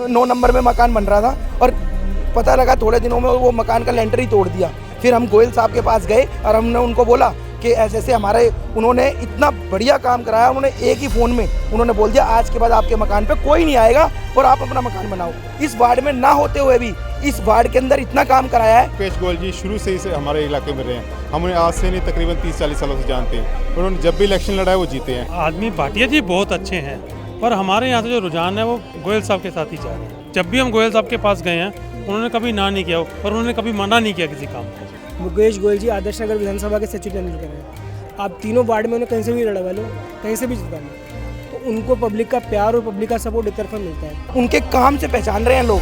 9 number में मकान बन रहा था और पता लगा थोड़े दिनों में वो मकान का लेंटर ही तोड़ दिया। फिर हम गोयल साहब के पास गए और हमने उनको बोला कि ऐसे ऐसे हमारे उन्होंने इतना बढ़िया काम कराया। उन्होंने एक ही फ़ोन में उन्होंने बोल दिया आज के बाद आपके मकान पे कोई नहीं आएगा और आप अपना मकान बनाओ। इस वार्ड में ना होते हुए भी इस वार्ड के अंदर इतना काम कराया है। मुकेश गोयल जी शुरू से ही हमारे इलाके में रहे हैं। हम उन्हें आज से नहीं तकरीबन 30-40 सालों से जानते हैं। उन्होंने जब भी इलेक्शन लड़ा है वो जीते हैं। आदमी भाटिया जी बहुत अच्छे हैं, पर हमारे यहाँ से जो रुझान है वो गोयल साहब के साथ ही जा रहे हैं। जब भी हम गोयल साहब के पास गए हैं उन्होंने कभी ना नहीं किया और उन्होंने कभी मना नहीं किया किसी काम को। मुकेश गोयल जी आदर्श नगर विधानसभा के सचिन तेंदुलकर हैं। आप तीनों वार्ड में उन्हें कहीं से भी लड़वा लो, कहीं से भी जितवा लो, तो उनको पब्लिक का प्यार और पब्लिक का सपोर्ट एक तरफा मिलता है। उनके काम से पहचान रहे हैं लोग,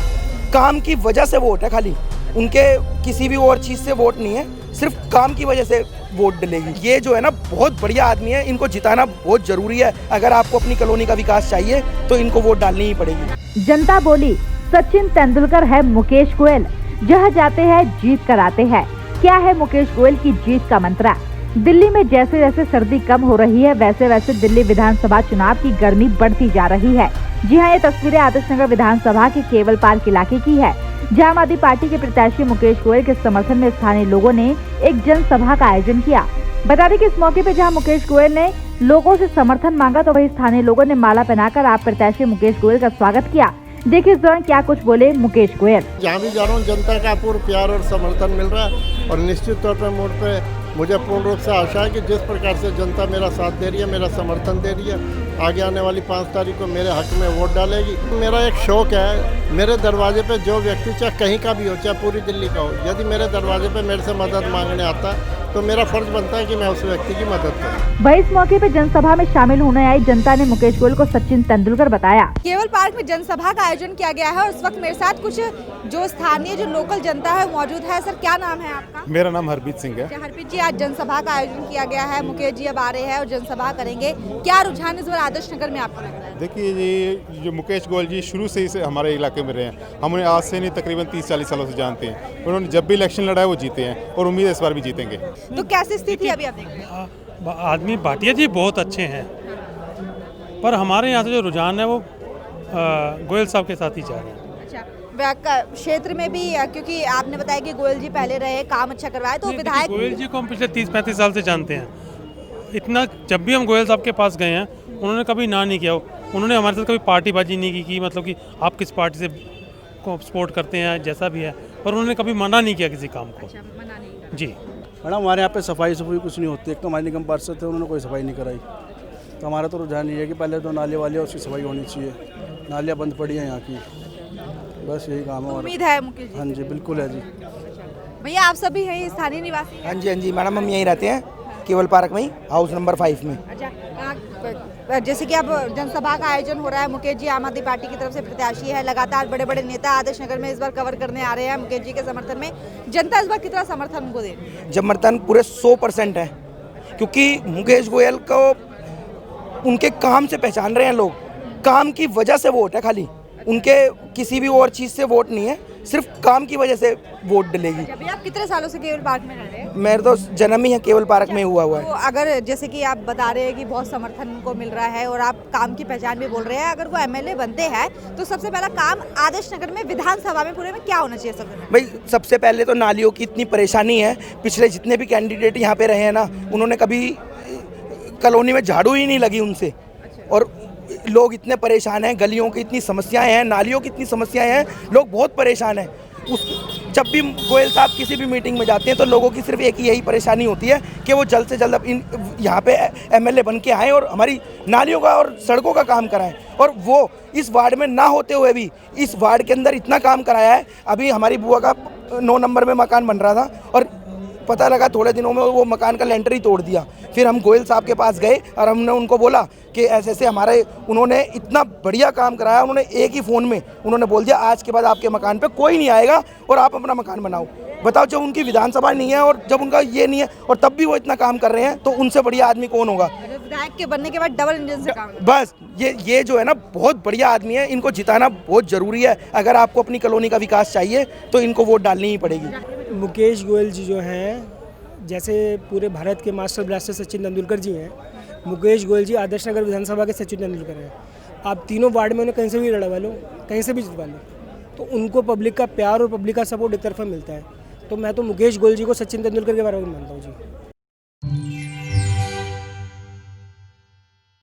काम की वजह से वोट है खाली, उनके किसी भी और चीज़ से वोट नहीं है, सिर्फ काम की वजह से वोट डलेगी। ये जो है ना बहुत बढ़िया आदमी है, इनको जिताना बहुत जरूरी है। अगर आपको अपनी कॉलोनी का विकास चाहिए तो इनको वोट डालनी ही पड़ेगी। जनता बोली सचिन तेंदुलकर है मुकेश गोयल, जहाँ जाते हैं जीत कर आते हैं। क्या है मुकेश गोयल की जीत का मंत्र? दिल्ली में जैसे जैसे सर्दी कम हो रही है वैसे वैसे दिल्ली विधानसभा चुनाव की गर्मी बढ़ती जा रही है। जी हां, ये तस्वीरें आदर्श नगर विधानसभा के केवल पार्क इलाके की है, जहां आम आदमी पार्टी के प्रत्याशी मुकेश गोयल के समर्थन में स्थानीय लोगों ने एक जनसभा का आयोजन किया। बता दें कि इस मौके पर जहां मुकेश गोयल ने लोगों से समर्थन मांगा तो वही स्थानीय लोगों ने माला पहनाकर आप प्रत्याशी मुकेश गोयल का स्वागत किया। देखिए इस दौरान क्या कुछ बोले मुकेश गोयल। जहाँ भी जा रहा हूँ जनता का पूर्ण प्यार और समर्थन मिल रहा है और निश्चित तौर पर मोड़ पे मुझे पूर्ण रूप से आशा है कि जिस प्रकार से जनता मेरा साथ दे रही है, मेरा समर्थन दे रही है, आगे आने वाली 5 तारीख को मेरे हक में वोट डालेगी। मेरा एक शौक है, मेरे दरवाजे पे जो व्यक्ति चाहे कहीं का भी हो, चाहे पूरी दिल्ली का हो, यदि मेरे दरवाजे पे मेरे से मदद मांगने आता है तो मेरा फर्ज बनता है कि मैं उस व्यक्ति की मदद करूं। वही इस मौके पे जनसभा में शामिल होने आई जनता ने मुकेश गोयल को सचिन तेंदुलकर बताया। केवल पार्क में जनसभा का आयोजन किया गया है और इस वक्त मेरे साथ कुछ जो स्थानीय जो लोकल जनता है मौजूद है। सर क्या नाम है आपका? मेरा नाम हरप्रीत सिंह है। हरप्रीत जी, आज जनसभा का आयोजन किया गया है, मुकेश जी अब आ रहे हैं और जनसभा करेंगे, क्या रुझान इस बार आदर्श नगर में आपको लगता है? देखिए ये जो मुकेश गोयल जी शुरू से ही हमारे इलाके में रहे हैं। हम उन्हें आज से नहीं तकरीबन 30-40 सालों से जानते हैं। उन्होंने जब भी इलेक्शन लड़ा है वो जीते हैं और उम्मीद है इस बार भी जीतेंगे। तो कैसी स्थिति अभी आप देख रहे हैं? आदमी भाटिया जी बहुत अच्छे हैं, पर हमारे यहाँ से जो रुझान है वो गोयल साहब के साथ ही जा रहे हैं। क्षेत्र में भी, क्योंकि आपने बताया कि गोयल जी पहले रहे, काम अच्छा करवाए, तो विधायक गोयल जी को हम पिछले 30-35 साल से जानते हैं। इतना जब भी हम गोयल साहब के पास गए हैं उन्होंने कभी ना नहीं किया। उन्होंने हमारे साथ कभी पार्टीबाजी नहीं की मतलब कि आप किस पार्टी से को सपोर्ट करते हैं, जैसा भी है, और उन्होंने कभी मना नहीं किया किसी काम को। मना नहीं जी मैडम, हमारे यहाँ पे सफाई कुछ नहीं होती। एक तो हमारे निगम पार्षद थे, उन्होंने कोई सफाई नहीं कराई। तो हमारा तो रुझान ये है कि पहले तो नाले वाले उसकी सफाई होनी चाहिए। नालियाँ बंद पड़ी हैं यहाँ की, बस यही काम है। उम्मीद है मुकेश जी? हाँ जी बिल्कुल है जी। भैया आप सभी हैं स्थानीय निवासी? हाँ जी मैडम, हम यहीं रहते हैं केवल पार्क में ही, हाउस नंबर 5 में। अच्छा, जैसे कि अब जनसभा का आयोजन हो रहा है, मुकेश जी आम आदमी पार्टी की तरफ से प्रत्याशी है, लगातार बड़े बड़े नेता आदर्श नगर में इस बार कवर करने आ रहे हैं मुकेश जी के समर्थन में। जनता इस बार कितना समर्थन उनको दे रही है? समर्थन पूरे 100% है, क्योंकि मुकेश गोयल को उनके काम से पहचान रहे हैं लोग, काम की वजह से वोट है खाली, उनके किसी भी और चीज़ से वोट नहीं है, सिर्फ काम की वजह से वोट डलेगी। अभी आप कितने सालों से केवल पार्क में रह रहे हैं? मेरा तो जन्म ही है केवल पार्क में हुआ है। तो अगर जैसे कि आप बता रहे हैं कि बहुत समर्थन उनको मिल रहा है और आप काम की पहचान भी बोल रहे हैं, अगर वो एमएलए बनते हैं तो सबसे पहला काम आदर्श नगर में विधानसभा में पूरे में क्या होना चाहिए? भाई सबसे पहले तो नालियों की इतनी परेशानी है, पिछले जितने भी कैंडिडेट यहाँ पे रहे हैं ना, उन्होंने कभी कॉलोनी में झाड़ू ही नहीं लगी उनसे, और लोग इतने परेशान हैं, गलियों की इतनी समस्याएं हैं, नालियों की इतनी समस्याएं हैं, लोग बहुत परेशान हैं। जब भी गोयल साहब किसी भी मीटिंग में जाते हैं तो लोगों की सिर्फ एक ही यही परेशानी होती है कि वो जल्द से जल्द यहाँ पे एमएलए बन के आएँ और हमारी नालियों का और सड़कों का काम कराएं। और वो इस वार्ड में ना होते हुए भी इस वार्ड के अंदर इतना काम कराया है। अभी हमारी बुआ का 9 नंबर में मकान बन रहा था और पता लगा थोड़े दिनों में वो मकान का लेंटर ही तोड़ दिया। फिर हम गोयल साहब के पास गए और हमने उनको बोला कि ऐसे ऐसे हमारे उन्होंने इतना बढ़िया काम कराया। उन्होंने एक ही फ़ोन में उन्होंने बोल दिया आज के बाद आपके मकान पे कोई नहीं आएगा और आप अपना मकान बनाओ। बताओ, जब उनकी विधानसभा नहीं है और जब उनका ये नहीं है और तब भी वो इतना काम कर रहे हैं, तो उनसे बढ़िया आदमी कौन होगा? विधायक के बनने के बाद डबल इंजन से काम। बस ये जो है ना बहुत बढ़िया आदमी है, इनको जिताना बहुत ज़रूरी है। अगर आपको अपनी कॉलोनी का विकास चाहिए तो इनको वोट डालनी ही पड़ेगी। मुकेश गोयल जी जो हैं, जैसे पूरे भारत के मास्टर ब्लास्टर सचिन तेंदुलकर जी हैं, मुकेश गोयल जी आदर्श नगर विधानसभा के सचिन तेंदुलकर हैं। आप तीनों वार्ड में उन्हें कहीं से भी लड़वा लो, कहीं से भी जितवा लो, तो उनको पब्लिक का प्यार और पब्लिक का सपोर्ट एक तरफा मिलता है। तो मैं तो मुकेश गोयल जी को सचिन तेंदुलकर के बारे में मानता हूँ जी।